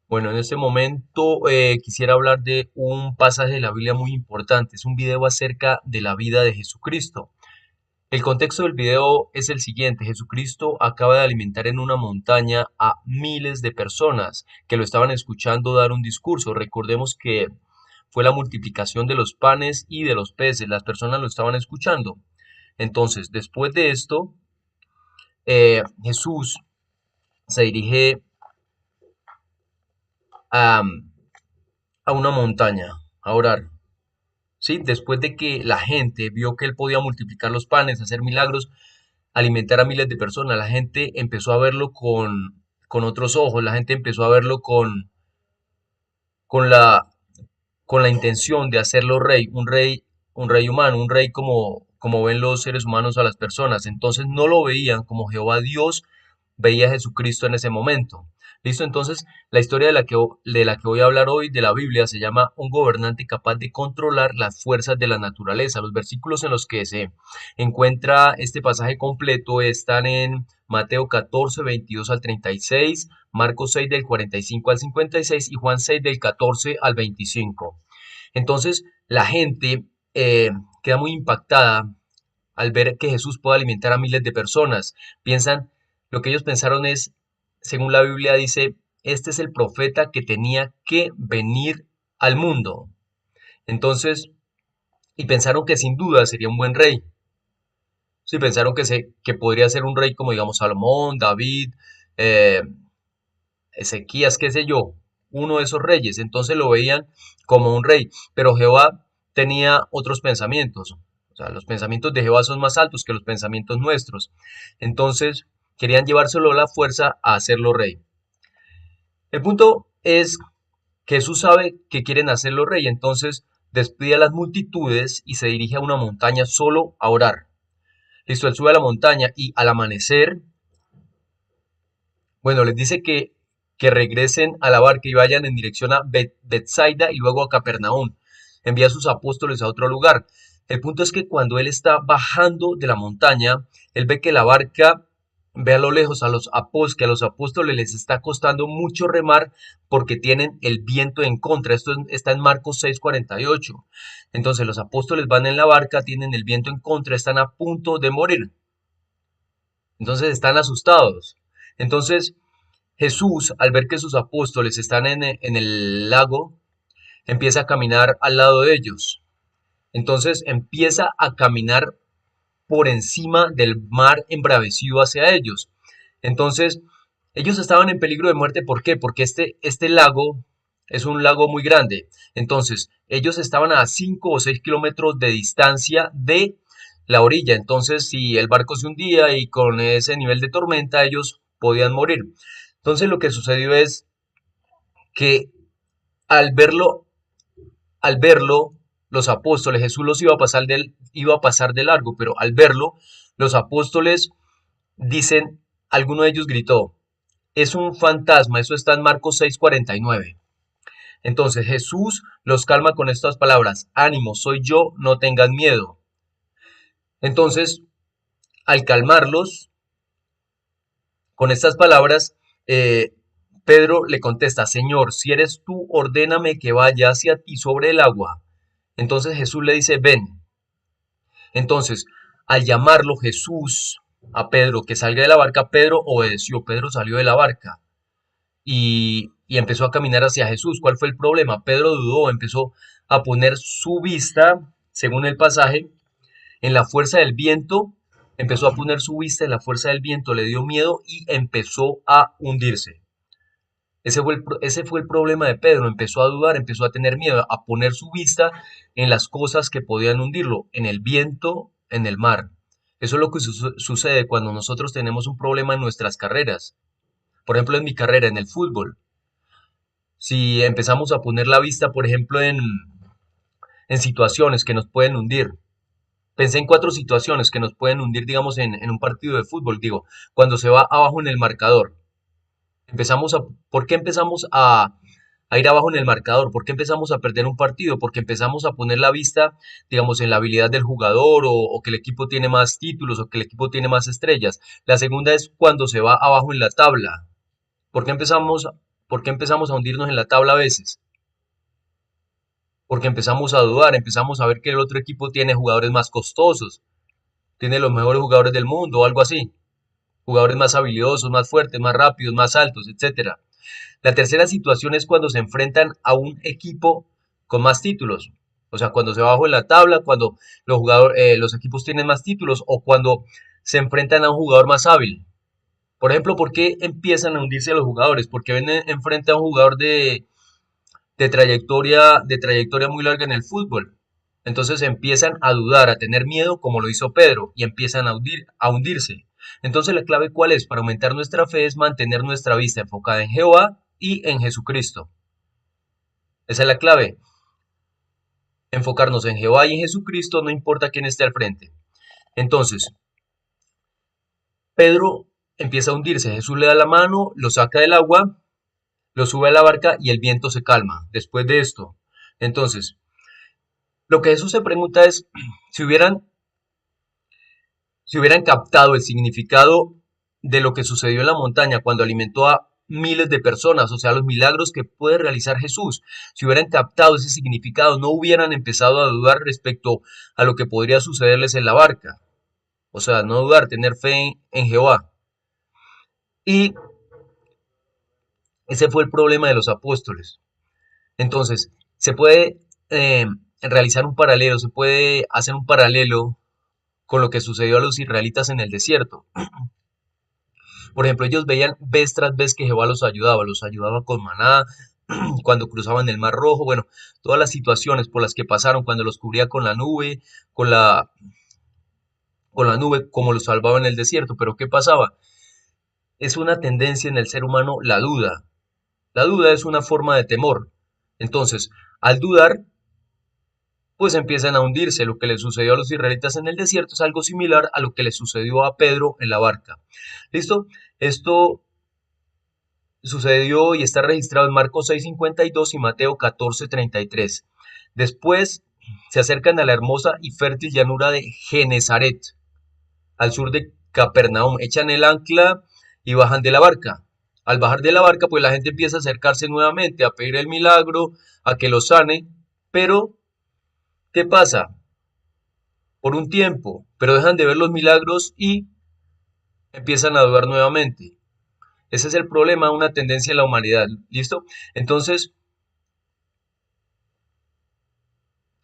Bueno, en este momento quisiera hablar de un pasaje de la Biblia muy importante. Es un video acerca de la vida de Jesucristo. El contexto del video es el siguiente. Jesucristo acaba de alimentar en una montaña a miles de personas que lo estaban escuchando dar un discurso. Recordemos que fue la multiplicación de los panes y de los peces. Las personas lo estaban escuchando. Entonces, después de esto, Jesús se dirige a, a una montaña a orar. ¿Sí? Después de que la gente vio que él podía multiplicar los panes, hacer milagros, alimentar a miles de personas, la gente empezó a verlo con otros ojos, la gente empezó a verlo con la, con la intención de hacerlo rey, un rey humano, un rey como ven los seres humanos a las personas. Entonces no lo veían como Jehová Dios veía a Jesucristo en ese momento. Listo, entonces la historia de la que voy a hablar hoy de la Biblia se llama Un gobernante capaz de controlar las fuerzas de la naturaleza. Los versículos en los que se encuentra este pasaje completo están en Mateo 14, 22 al 36, Marcos 6 del 45 al 56 y Juan 6 del 14 al 25. Entonces la gente queda muy impactada al ver que Jesús puede alimentar a miles de personas. Piensan, lo que ellos pensaron es, según la Biblia dice, este es el profeta que tenía que venir al mundo. Entonces, y pensaron que sin duda sería un buen rey. Sí, pensaron que podría ser un rey como digamos Salomón, David, eh, Ezequías, qué sé yo, uno de esos reyes. Entonces lo veían como un rey. Pero Jehová tenía otros pensamientos. O sea, los pensamientos de Jehová son más altos que los pensamientos nuestros. Entonces querían llevárselo a la fuerza a hacerlo rey. El punto es que Jesús sabe que quieren hacerlo rey. Entonces despide a las multitudes y se dirige a una montaña solo a orar. Listo, él sube a la montaña y al amanecer, bueno, les dice que regresen a la barca y vayan en dirección a Bethsaida y luego a Capernaum. Envía a sus apóstoles a otro lugar. El punto es que cuando él está bajando de la montaña, él ve que la barca ve a lo lejos a los apóstoles, que a los apóstoles les está costando mucho remar porque tienen el viento en contra. Esto está en Marcos 6:48. Entonces los apóstoles van en la barca, tienen el viento en contra, están a punto de morir. Entonces están asustados. Entonces Jesús, al ver que sus apóstoles están en el lago, empieza a caminar al lado de ellos. Entonces empieza a caminar por encima del mar embravecido hacia ellos. Entonces, ellos estaban en peligro de muerte. ¿Por qué? Porque este lago es un lago muy grande. Entonces, ellos estaban a 5 o 6 kilómetros de distancia de la orilla. Entonces, si el barco se hundía y con ese nivel de tormenta, ellos podían morir. Entonces, lo que sucedió es que al verlo, al verlo, los apóstoles, Jesús los iba a pasar de largo, pero al verlo, los apóstoles dicen, alguno de ellos gritó, es un fantasma, eso está en Marcos 6:49. Entonces Jesús los calma con estas palabras, ánimo, soy yo, no tengan miedo. Entonces, al calmarlos con estas palabras, eh, Pedro le contesta, Señor, si eres tú, ordéname que vaya hacia ti sobre el agua. Entonces Jesús le dice, ven. Entonces, al llamarlo Jesús a Pedro que salga de la barca, Pedro obedeció, Pedro salió de la barca y empezó a caminar hacia Jesús. ¿Cuál fue el problema? Pedro dudó, empezó a poner su vista, según el pasaje, en la fuerza del viento, empezó a poner su vista en la fuerza del viento, le dio miedo y empezó a hundirse. Ese fue el problema de Pedro, empezó a dudar, empezó a tener miedo, a poner su vista en las cosas que podían hundirlo, en el viento, en el mar. Eso es lo que sucede cuando nosotros tenemos un problema en nuestras carreras. Por ejemplo, en mi carrera, en el fútbol. Si empezamos a poner la vista, por ejemplo, en situaciones que nos pueden hundir. Pensé en 4 situaciones que nos pueden hundir, digamos, en un partido de fútbol. Digo, cuando se va abajo en el marcador. ¿Por qué empezamos a ir abajo en el marcador? ¿Por qué empezamos a perder un partido? Porque empezamos a poner la vista, digamos, en la habilidad del jugador o que el equipo tiene más títulos o que el equipo tiene más estrellas. La segunda es cuando se va abajo en la tabla. ¿Por qué empezamos ¿Por qué empezamos a hundirnos en la tabla a veces? Porque empezamos a dudar, empezamos a ver que el otro equipo tiene jugadores más costosos, tiene los mejores jugadores del mundo o algo así, jugadores más habilidosos, más fuertes, más rápidos, más altos, etcétera. La tercera situación es cuando se enfrentan a un equipo con más títulos. O sea, cuando se va abajo en la tabla, cuando los equipos tienen más títulos o cuando se enfrentan a un jugador más hábil. Por ejemplo, ¿por qué empiezan a hundirse los jugadores? Porque ven enfrente a un jugador de trayectoria muy larga en el fútbol. Entonces empiezan a dudar, a tener miedo, como lo hizo Pedro, y empiezan a hundirse. Entonces la clave cuál es para aumentar nuestra fe es mantener nuestra vista enfocada en Jehová y en Jesucristo. Esa es la clave. Enfocarnos en Jehová y en Jesucristo, no importa quién esté al frente. Entonces, Pedro empieza a hundirse. Jesús le da la mano, lo saca del agua, lo sube a la barca y el viento se calma después de esto. Entonces, lo que Jesús se pregunta es si hubieran captado el significado de lo que sucedió en la montaña cuando alimentó a miles de personas, o sea, los milagros que puede realizar Jesús, si hubieran captado ese significado, no hubieran empezado a dudar respecto a lo que podría sucederles en la barca. O sea, no dudar, tener fe en Jehová. Y ese fue el problema de los apóstoles. Entonces, se puede realizar un paralelo, se puede hacer un paralelo con lo que sucedió a los israelitas en el desierto. Por ejemplo, ellos veían vez tras vez que Jehová los ayudaba con maná, cuando cruzaban el Mar Rojo, bueno, todas las situaciones por las que pasaron, cuando los cubría con la, con la nube, como los salvaba en el desierto. Pero ¿qué pasaba? Es una tendencia en el ser humano la duda. La duda es una forma de temor. Entonces, al dudar, pues empiezan a hundirse. Lo que le sucedió a los israelitas en el desierto es algo similar a lo que le sucedió a Pedro en la barca. ¿Listo? Esto sucedió y está registrado en Marcos 6:52 y Mateo 14:33. Después se acercan a la hermosa y fértil llanura de Genezaret, al sur de Capernaum, echan el ancla y bajan de la barca. Al bajar de la barca, pues la gente empieza a acercarse nuevamente, a pedir el milagro, a que lo sane, pero ¿qué pasa? Por un tiempo, pero dejan de ver los milagros y empiezan a dudar nuevamente. Ese es el problema, una tendencia en la humanidad. ¿Listo? Entonces,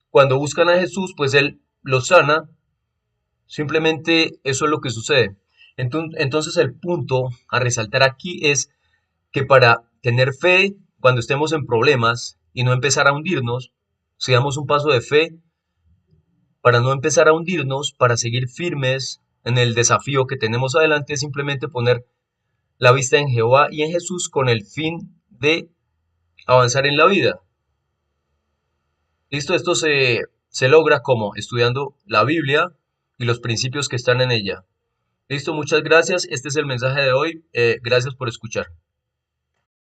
cuando buscan a Jesús, pues Él los sana. Simplemente eso es lo que sucede. Entonces, el punto a resaltar aquí es que para tener fe, cuando estemos en problemas y no empezar a hundirnos, si damos un paso de fe para no empezar a hundirnos, para seguir firmes en el desafío que tenemos adelante, es simplemente poner la vista en Jehová y en Jesús con el fin de avanzar en la vida. Listo, esto se logra como estudiando la Biblia y los principios que están en ella. Listo, muchas gracias. Este es el mensaje de hoy. Gracias por escuchar.